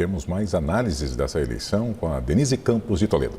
temos mais análises dessa eleição com a Denise Campos de Toledo.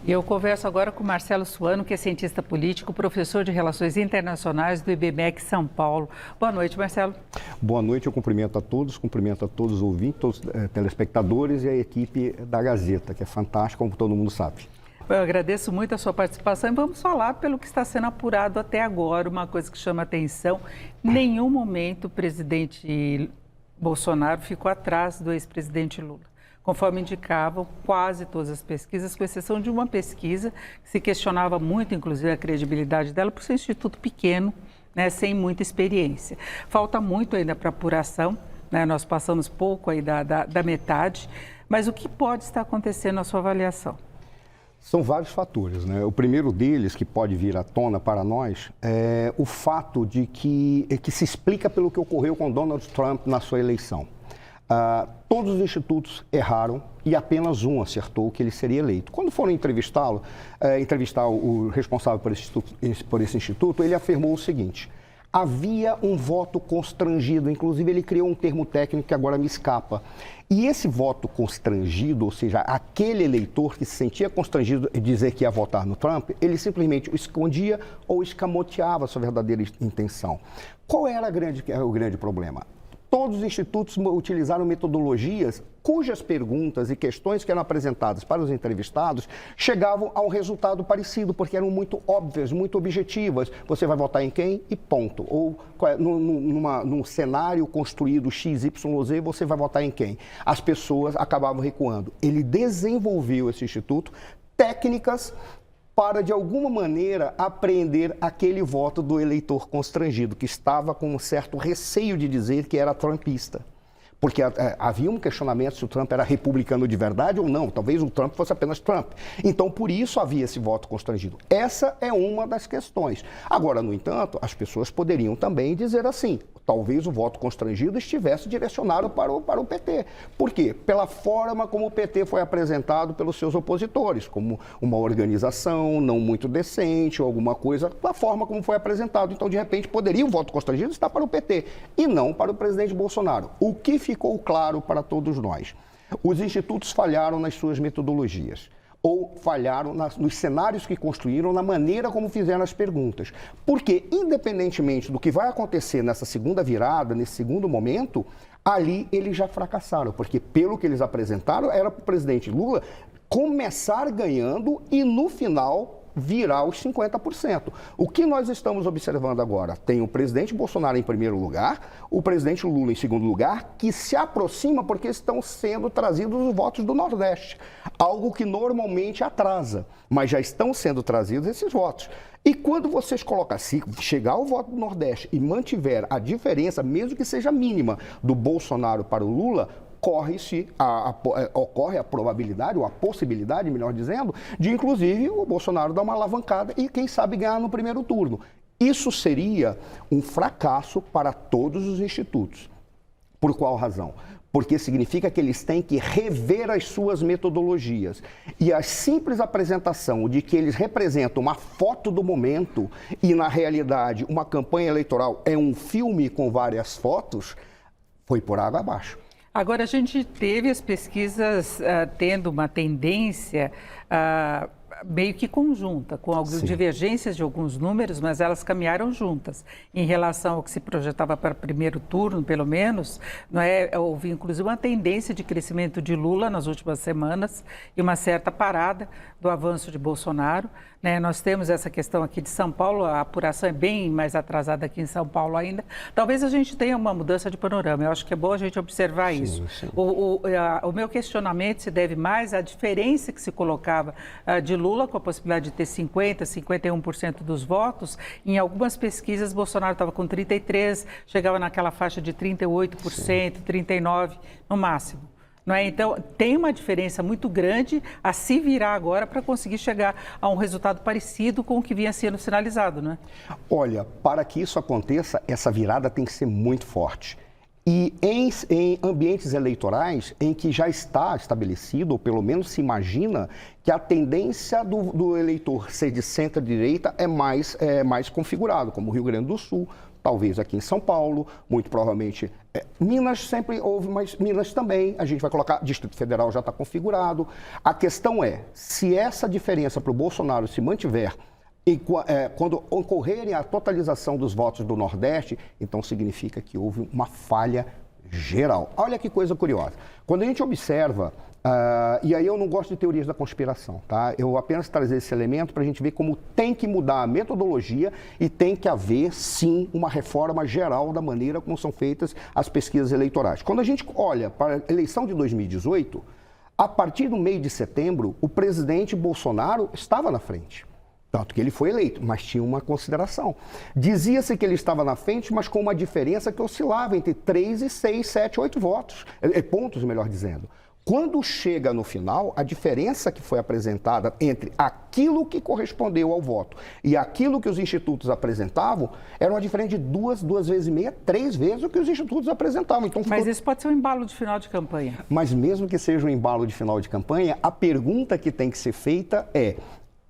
E eu converso agora com Marcelo Suano, que é cientista político, professor de Relações Internacionais do IBMEC São Paulo. Boa noite, Marcelo. Boa noite, eu cumprimento a todos os ouvintes, todos os telespectadores e a equipe da Gazeta, que é fantástica, como todo mundo sabe. Eu agradeço muito a sua participação e vamos falar pelo que está sendo apurado até agora, uma coisa que chama atenção. Em nenhum momento o presidente Bolsonaro ficou atrás do ex-presidente Lula. Conforme indicavam quase todas as pesquisas, com exceção de uma pesquisa que se questionava muito, inclusive, a credibilidade dela, por ser um instituto pequeno, né, sem muita experiência. Falta muito ainda para apuração, né, nós passamos pouco aí da metade, mas o que pode estar acontecendo na sua avaliação? São vários fatores, né? O primeiro deles que pode vir à tona para nós é o fato de que se explica pelo que ocorreu com Donald Trump na sua eleição. Todos os institutos erraram e apenas um acertou que ele seria eleito. Quando foram entrevistar o responsável por esse instituto, ele afirmou o seguinte: havia um voto constrangido, inclusive ele criou um termo técnico que agora me escapa. E esse voto constrangido, ou seja, aquele eleitor que se sentia constrangido em dizer que ia votar no Trump, ele simplesmente o escondia ou escamoteava a sua verdadeira intenção. Qual era o grande problema? Todos os institutos utilizaram metodologias cujas perguntas e questões que eram apresentadas para os entrevistados chegavam a um resultado parecido, porque eram muito óbvias, muito objetivas. Você vai votar em quem e ponto. Ou num cenário construído XYZ, você vai votar em quem. As pessoas acabavam recuando. Ele desenvolveu, esse instituto, técnicas para, de alguma maneira, apreender aquele voto do eleitor constrangido, que estava com um certo receio de dizer que era trumpista. Porque havia um questionamento se o Trump era republicano de verdade ou não. Talvez o Trump fosse apenas Trump. Então, por isso havia esse voto constrangido. Essa é uma das questões. Agora, no entanto, as pessoas poderiam também dizer assim: talvez o voto constrangido estivesse direcionado para o PT. Por quê? Pela forma como o PT foi apresentado pelos seus opositores, como uma organização não muito decente ou alguma coisa, da forma como foi apresentado. Então, de repente, poderia o voto constrangido estar para o PT e não para o presidente Bolsonaro. O que ficou claro para todos nós: os institutos falharam nas suas metodologias, ou falharam nos cenários que construíram, na maneira como fizeram as perguntas. Porque, independentemente do que vai acontecer nessa segunda virada, nesse segundo momento, ali eles já fracassaram. Porque, pelo que eles apresentaram, era para o presidente Lula começar ganhando e, no final, virar os 50%. O que nós estamos observando agora? Tem o presidente Bolsonaro em primeiro lugar, o presidente Lula em segundo lugar, que se aproxima porque estão sendo trazidos os votos do Nordeste, algo que normalmente atrasa, mas já estão sendo trazidos esses votos. E quando vocês colocam, se chegar o voto do Nordeste e mantiver a diferença, mesmo que seja mínima, do Bolsonaro para o Lula, ocorre a probabilidade, ou a possibilidade, melhor dizendo, de, inclusive, o Bolsonaro dar uma alavancada e, quem sabe, ganhar no primeiro turno. Isso seria um fracasso para todos os institutos. Por qual razão? Porque significa que eles têm que rever as suas metodologias. E a simples apresentação de que eles representam uma foto do momento e, na realidade, uma campanha eleitoral é um filme com várias fotos, foi por água abaixo. Agora, a gente teve as pesquisas tendo uma tendência meio que conjunta, com algumas divergências de alguns números, mas elas caminharam juntas. Em relação ao que se projetava para o primeiro turno, pelo menos, houve inclusive uma tendência de crescimento de Lula nas últimas semanas e uma certa parada do avanço de Bolsonaro. Nós temos essa questão aqui de São Paulo, a apuração é bem mais atrasada aqui em São Paulo ainda. Talvez a gente tenha uma mudança de panorama, eu acho que é bom a gente observar isso. Sim. O meu questionamento se deve mais à diferença que se colocava de Lula, com a possibilidade de ter 50%, 51% dos votos. Em algumas pesquisas, Bolsonaro estava com 33%, chegava naquela faixa de 38%, 39% no máximo. Não é? Então, tem uma diferença muito grande a se virar agora para conseguir chegar a um resultado parecido com o que vinha sendo sinalizado, não é? Olha, para que isso aconteça, essa virada tem que ser muito forte. E em ambientes eleitorais em que já está estabelecido, ou pelo menos se imagina, que a tendência do eleitor ser de centro-direita é mais configurado, como o Rio Grande do Sul, talvez aqui em São Paulo, muito provavelmente Minas sempre houve, mas Minas também, a gente vai colocar, Distrito Federal já está configurado. A questão é, se essa diferença para o Bolsonaro se mantiver, quando ocorrerem a totalização dos votos do Nordeste, então significa que houve uma falha geral. Olha que coisa curiosa. Quando a gente observa, e aí eu não gosto de teorias da conspiração, tá? Eu apenas trazer esse elemento para a gente ver como tem que mudar a metodologia e tem que haver, sim, uma reforma geral da maneira como são feitas as pesquisas eleitorais. Quando a gente olha para a eleição de 2018, a partir do mês de setembro, o presidente Bolsonaro estava na frente. Tanto que ele foi eleito, mas tinha uma consideração. Dizia-se que ele estava na frente, mas com uma diferença que oscilava entre 3 e 6, 7, 8 votos, pontos, melhor dizendo. Quando chega no final, a diferença que foi apresentada entre aquilo que correspondeu ao voto e aquilo que os institutos apresentavam, era uma diferença de 2 vezes e meia, 3 vezes o que os institutos apresentavam. Então, Mas isso pode ser um embalo de final de campanha. Mas mesmo que seja um embalo de final de campanha, a pergunta que tem que ser feita é: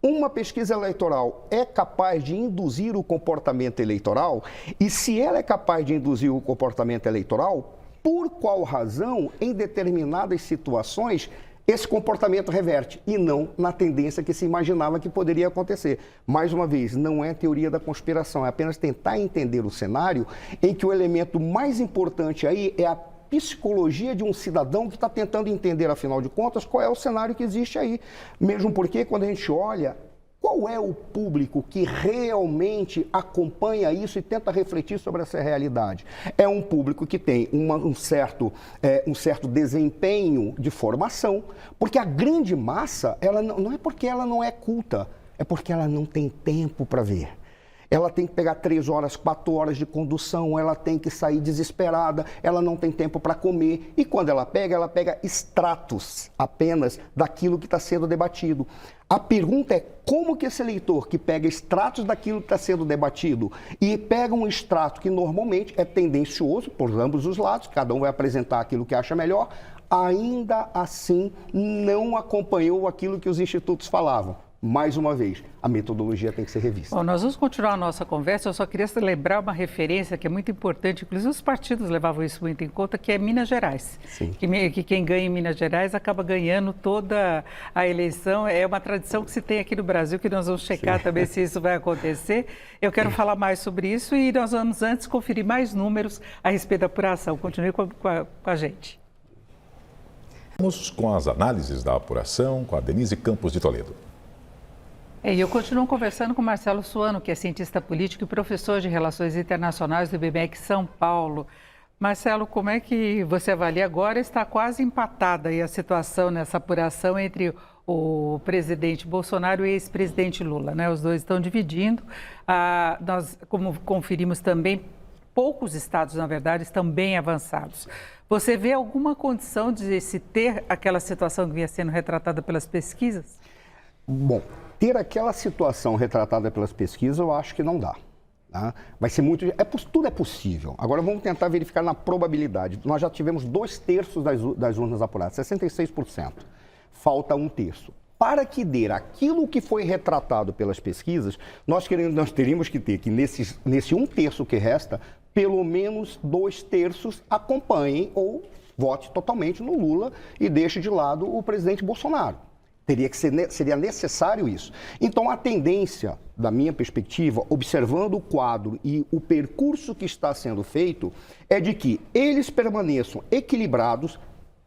uma pesquisa eleitoral é capaz de induzir o comportamento eleitoral? E se ela é capaz de induzir o comportamento eleitoral, por qual razão, em determinadas situações, esse comportamento reverte e não na tendência que se imaginava que poderia acontecer? Mais uma vez, não é teoria da conspiração, é apenas tentar entender o cenário em que o elemento mais importante aí é a psicologia de um cidadão que está tentando entender, afinal de contas, qual é o cenário que existe aí. Mesmo porque, quando a gente olha, qual é o público que realmente acompanha isso e tenta refletir sobre essa realidade? É um público que tem um certo desempenho de formação, porque a grande massa, ela não é porque ela não é culta, é porque ela não tem tempo para ver. Ela tem que pegar 3 horas, 4 horas de condução, ela tem que sair desesperada, ela não tem tempo para comer. E quando ela pega extratos apenas daquilo que está sendo debatido. A pergunta é como que esse eleitor que pega extratos daquilo que está sendo debatido e pega um extrato que normalmente é tendencioso por ambos os lados, cada um vai apresentar aquilo que acha melhor, ainda assim não acompanhou aquilo que os institutos falavam. Mais uma vez, a metodologia tem que ser revista. Bom, nós vamos continuar a nossa conversa. Eu só queria lembrar uma referência que é muito importante, inclusive os partidos levavam isso muito em conta, que é Minas Gerais. Sim. Que quem ganha em Minas Gerais acaba ganhando toda a eleição. É uma tradição que se tem aqui no Brasil, que nós vamos checar também se isso vai acontecer. Eu quero falar mais sobre isso e nós vamos antes conferir mais números a respeito da apuração. Continue com a gente. Vamos com as análises da apuração com a Denise Campos de Toledo. E eu continuo conversando com Marcelo Suano, que é cientista político e professor de Relações Internacionais do IBMEC São Paulo. Marcelo, como é que você avalia agora? Está quase empatada aí a situação nessa apuração entre o presidente Bolsonaro e o ex-presidente Lula, né? Os dois estão dividindo. Nós, como conferimos também, poucos estados, na verdade, estão bem avançados. Você vê alguma condição de se ter aquela situação que vinha sendo retratada pelas pesquisas? Bom, ter aquela situação retratada pelas pesquisas, eu acho que não dá. Tá? Vai ser muito... tudo é possível. Agora vamos tentar verificar na probabilidade. Nós já tivemos 2/3 das urnas apuradas, 66%. Falta 1/3. Para que dê aquilo que foi retratado pelas pesquisas, nós teríamos que ter que nesse 1/3 que resta, pelo menos 2/3 acompanhem ou vote totalmente no Lula e deixe de lado o presidente Bolsonaro. Seria necessário isso. Então, a tendência, da minha perspectiva, observando o quadro e o percurso que está sendo feito, é de que eles permaneçam equilibrados,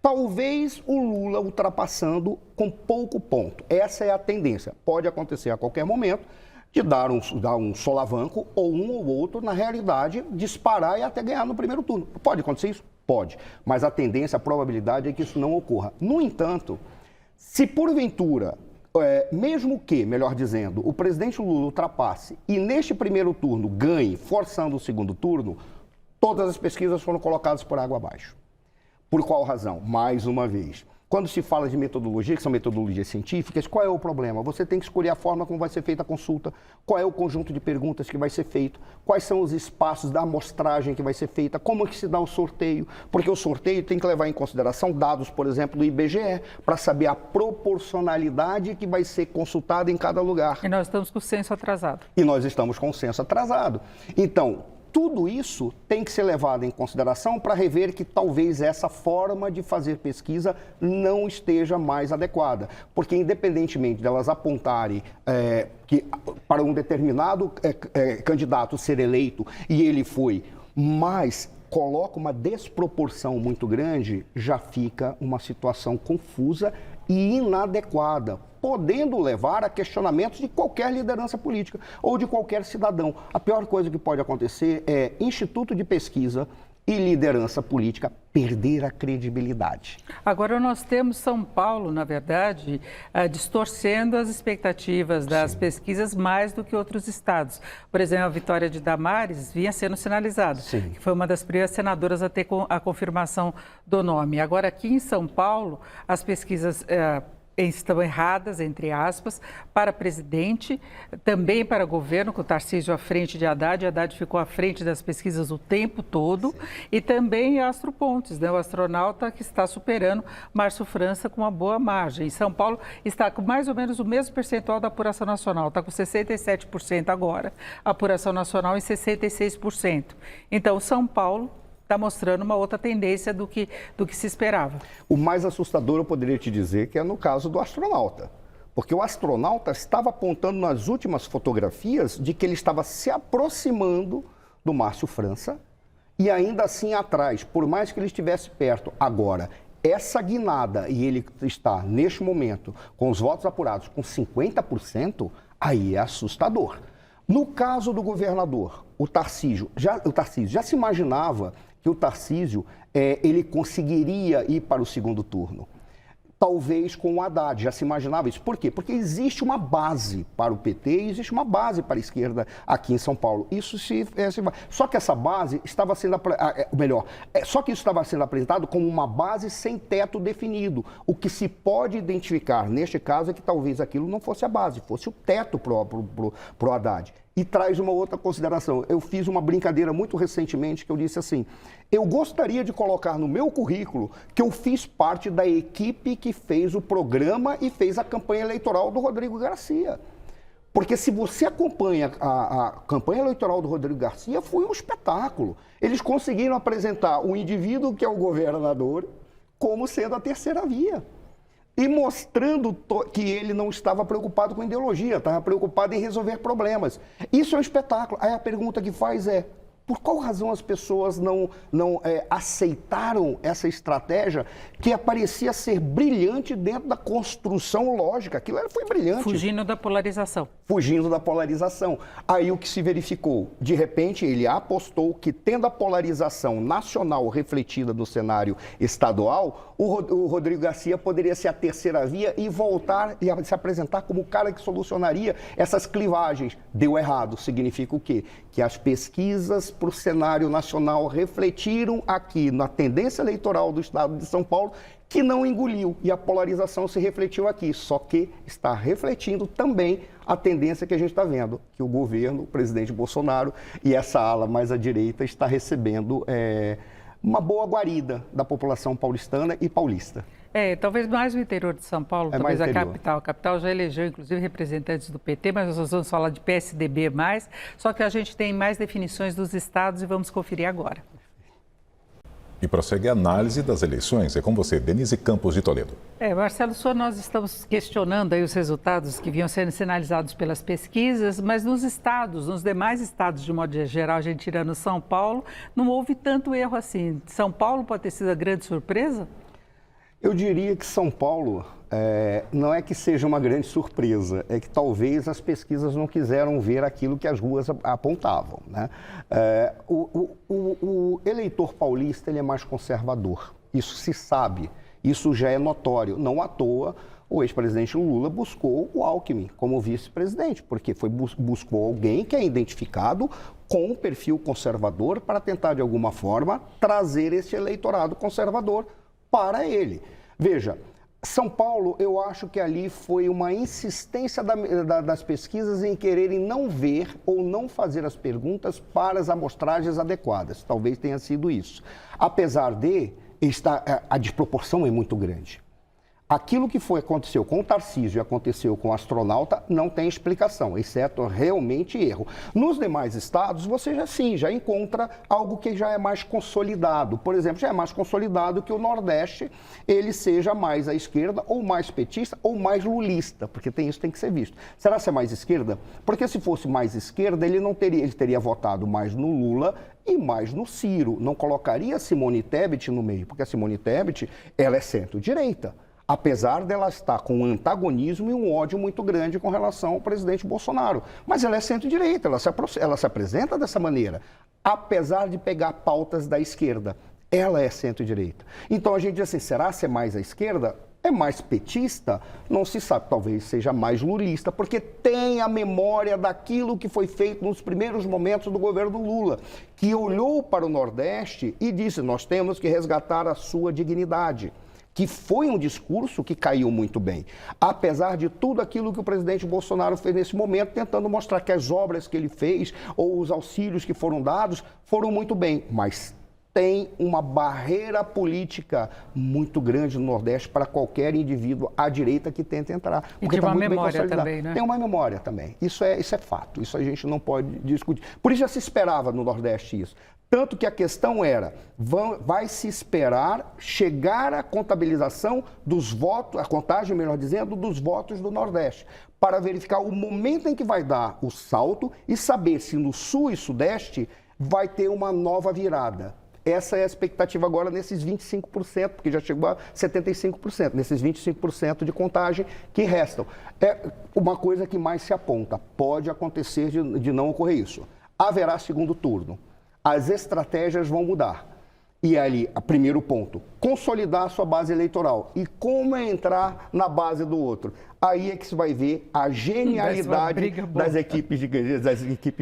talvez o Lula ultrapassando com pouco ponto. Essa é a tendência. Pode acontecer a qualquer momento de dar um solavanco ou um ou outro, na realidade, disparar e até ganhar no primeiro turno. Pode acontecer isso? Pode. Mas a tendência, a probabilidade é que isso não ocorra. No entanto, se porventura, mesmo que, melhor dizendo, o presidente Lula ultrapasse e neste primeiro turno ganhe, forçando o segundo turno, todas as pesquisas foram colocadas por água abaixo. Por qual razão? Mais uma vez, quando se fala de metodologia, que são metodologias científicas, qual é o problema? Você tem que escolher a forma como vai ser feita a consulta, qual é o conjunto de perguntas que vai ser feito, quais são os espaços da amostragem que vai ser feita, como é que se dá o sorteio, porque o sorteio tem que levar em consideração dados, por exemplo, do IBGE, para saber a proporcionalidade que vai ser consultada em cada lugar. E nós estamos com o censo atrasado. E nós estamos com o censo atrasado. Então, tudo isso tem que ser levado em consideração para rever que talvez essa forma de fazer pesquisa não esteja mais adequada. Porque, independentemente delas apontarem que para um determinado candidato ser eleito e ele foi, mas coloca uma desproporção muito grande, já fica uma situação confusa e inadequada, podendo levar a questionamentos de qualquer liderança política ou de qualquer cidadão. A pior coisa que pode acontecer é instituto de pesquisa e liderança política perder a credibilidade. Agora nós temos São Paulo, na verdade, distorcendo as expectativas das pesquisas mais do que outros estados. Por exemplo, a vitória de Damares vinha sendo sinalizada, que foi uma das primeiras senadoras a ter a confirmação do nome. Agora, aqui em São Paulo, as pesquisas estão erradas, entre aspas, para presidente, também para governo, com o Tarcísio à frente de Haddad. Haddad ficou à frente das pesquisas o tempo todo. E também Astro Pontes, né, o astronauta que está superando Márcio França com uma boa margem. São Paulo está com mais ou menos o mesmo percentual da apuração nacional, está com 67% agora, a apuração nacional em 66%. Então, São Paulo está mostrando uma outra tendência do que se esperava. O mais assustador, eu poderia te dizer, que é no caso do astronauta. Porque o astronauta estava apontando nas últimas fotografias de que ele estava se aproximando do Márcio França e ainda assim atrás, por mais que ele estivesse perto. Agora, essa guinada, e ele está, neste momento, com os votos apurados com 50%, aí é assustador. No caso do governador, o Tarcísio já se imaginava que o Tarcísio ele conseguiria ir para o segundo turno. Talvez com o Haddad, já se imaginava isso. Por quê? Porque existe uma base para o PT e existe uma base para a esquerda aqui em São Paulo. Só que essa base estava sendo, só que isso estava sendo apresentado como uma base sem teto definido. O que se pode identificar neste caso é que talvez aquilo não fosse a base, fosse o teto para o Haddad. E traz uma outra consideração. Eu fiz uma brincadeira muito recentemente que eu disse assim: eu gostaria de colocar no meu currículo que eu fiz parte da equipe que fez o programa e fez a campanha eleitoral do Rodrigo Garcia. Porque se você acompanha a campanha eleitoral do Rodrigo Garcia, foi um espetáculo. Eles conseguiram apresentar o indivíduo que é o governador como sendo a terceira via. E mostrando que ele não estava preocupado com ideologia, estava preocupado em resolver problemas. Isso é um espetáculo. Aí a pergunta que faz é: por qual razão as pessoas não aceitaram essa estratégia que parecia ser brilhante dentro da construção lógica? Aquilo foi brilhante. Fugindo da polarização. Fugindo da polarização. Aí o que se verificou? De repente, ele apostou que, tendo a polarização nacional refletida no cenário estadual, o Rodrigo Garcia poderia ser a terceira via e voltar e se apresentar como o cara que solucionaria essas clivagens. Deu errado. Significa o quê? Que as pesquisas para o cenário nacional refletiram aqui na tendência eleitoral do estado de São Paulo, que não engoliu, e a polarização se refletiu aqui, só que está refletindo também a tendência que a gente está vendo, que o governo, o presidente Bolsonaro e essa ala mais à direita está recebendo uma boa guarida da população paulistana e paulista. Talvez mais no interior de São Paulo, talvez a capital. A capital já elegeu, inclusive, representantes do PT, mas nós vamos falar de PSDB mais, só que a gente tem mais definições dos estados e vamos conferir agora. E prossegue a análise das eleições. É com você, Denise Campos de Toledo. Marcelo, só nós estamos questionando aí os resultados que vinham sendo sinalizados pelas pesquisas, mas nos estados, nos demais estados, de modo geral, a gente tirando São Paulo, não houve tanto erro assim. São Paulo pode ter sido a grande surpresa? Eu diria que São Paulo não é que seja uma grande surpresa, é que talvez as pesquisas não quiseram ver aquilo que as ruas apontavam, né? O eleitor paulista ele é mais conservador, isso se sabe, isso já é notório. Não à toa, o ex-presidente Lula buscou o Alckmin como vice-presidente, porque buscou alguém que é identificado com um perfil conservador para tentar, de alguma forma, trazer esse eleitorado conservador para ele. Veja, São Paulo, eu acho que ali foi uma insistência das pesquisas em quererem não ver ou não fazer as perguntas para as amostragens adequadas. Talvez tenha sido isso. Apesar de, a desproporção é muito grande. Aquilo que aconteceu com o Tarcísio e aconteceu com o astronauta não tem explicação, exceto realmente erro. Nos demais estados, você já encontra algo que já é mais consolidado. Por exemplo, já é mais consolidado que o Nordeste ele seja mais à esquerda, ou mais petista, ou mais lulista, porque isso tem que ser visto. Será que é mais esquerda? Porque se fosse mais esquerda, ele teria votado mais no Lula e mais no Ciro. Não colocaria a Simone Tebet no meio, porque a Simone Tebet ela é centro-direita. Apesar dela estar com um antagonismo e um ódio muito grande com relação ao presidente Bolsonaro. Mas ela é centro-direita, ela se apresenta dessa maneira. Apesar de pegar pautas da esquerda, ela é centro-direita. Então a gente diz assim, será que é mais à esquerda? É mais petista? Não se sabe, talvez seja mais lulista, porque tem a memória daquilo que foi feito nos primeiros momentos do governo Lula, que olhou para o Nordeste e disse, nós temos que resgatar a sua dignidade. Que foi um discurso que caiu muito bem, apesar de tudo aquilo que o presidente Bolsonaro fez nesse momento, tentando mostrar que as obras que ele fez ou os auxílios que foram dados foram muito bem, mas tem uma barreira política muito grande no Nordeste para qualquer indivíduo à direita que tenta entrar. E tem uma memória também, né? Tem uma memória também, isso é fato, isso a gente não pode discutir. Por isso já se esperava no Nordeste isso. Tanto que a questão era, vai se esperar chegar à contabilização dos votos, a contagem, melhor dizendo, dos votos do Nordeste, para verificar o momento em que vai dar o salto e saber se no Sul e Sudeste vai ter uma nova virada. Essa é a expectativa agora nesses 25%, porque já chegou a 75%, nesses 25% de contagem que restam. É uma coisa que mais se aponta, pode acontecer de não ocorrer isso. Haverá segundo turno. As estratégias vão mudar. E ali, primeiro ponto, consolidar a sua base eleitoral. E como é entrar na base do outro? Aí é que se vai ver a genialidade das equipes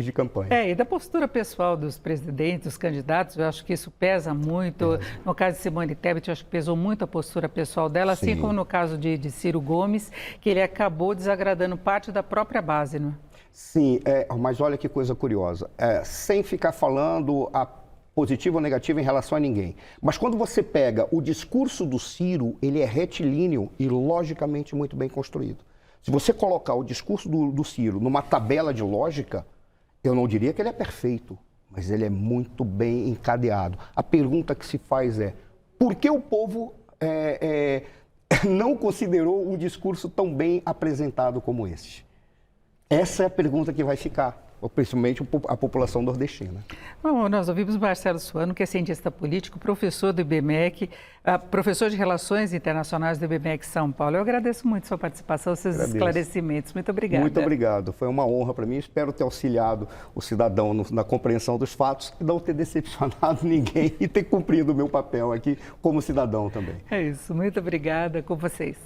de campanha. E da postura pessoal dos presidentes, dos candidatos, eu acho que isso pesa muito. No caso de Simone Tebet, eu acho que pesou muito a postura pessoal dela, assim como no caso de Ciro Gomes, que ele acabou desagradando parte da própria base, não é? Sim, mas olha que coisa curiosa, sem ficar falando a positivo ou negativo em relação a ninguém, mas quando você pega o discurso do Ciro, ele é retilíneo e logicamente muito bem construído. Se você colocar o discurso do Ciro numa tabela de lógica, eu não diria que ele é perfeito, mas ele é muito bem encadeado. A pergunta que se faz é, por que o povo não considerou um discurso tão bem apresentado como este? Essa é a pergunta que vai ficar, principalmente a população nordestina. Bom, nós ouvimos Marcelo Suano, que é cientista político, professor do IBMEC, professor de Relações Internacionais do IBMEC São Paulo. Eu agradeço muito a sua participação, seus esclarecimentos. Muito obrigada. Muito obrigado. Foi uma honra para mim. Espero ter auxiliado o cidadão na compreensão dos fatos e não ter decepcionado ninguém e ter cumprido o meu papel aqui como cidadão também. É isso. Muito obrigada com vocês.